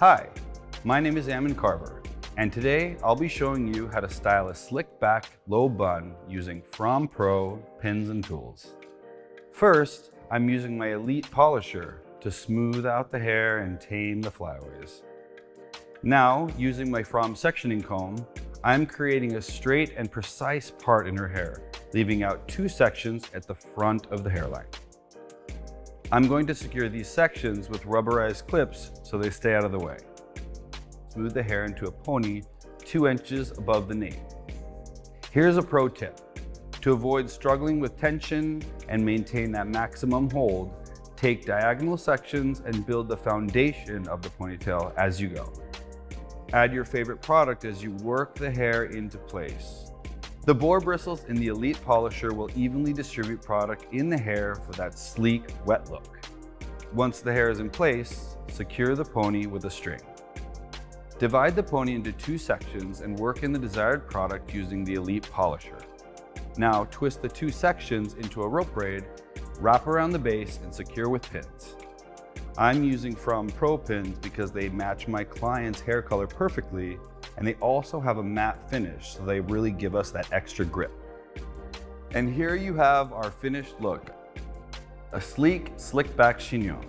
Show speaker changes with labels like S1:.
S1: Hi, my name is Ammon Carver, and today I'll be showing you how to style a slick back low bun using Fromm Pro pins and tools. First, I'm using my Elite Polisher to smooth out the hair and tame the flyaways. Now, using my Fromm sectioning comb, I'm creating a straight and precise part in her hair, leaving out 2 sections at the front of the hairline. I'm going to secure these sections with rubberized clips so they stay out of the way. Smooth the hair into a pony 2 inches above the nape. Here's a pro tip. To avoid struggling with tension and maintain that maximum hold, take diagonal sections and build the foundation of the ponytail as you go. Add your favorite product as you work the hair into place. The boar bristles in the Elite Polisher will evenly distribute product in the hair for that sleek, wet look. Once the hair is in place, secure the pony with a string. Divide the pony into 2 sections and work in the desired product using the Elite Polisher. Now twist the 2 sections into a rope braid, wrap around the base and secure with pins. I'm using Fromm Pro pins because they match my client's hair color perfectly, and they also have a matte finish, so they really give us that extra grip. And here you have our finished look, a sleek, slick back chignon.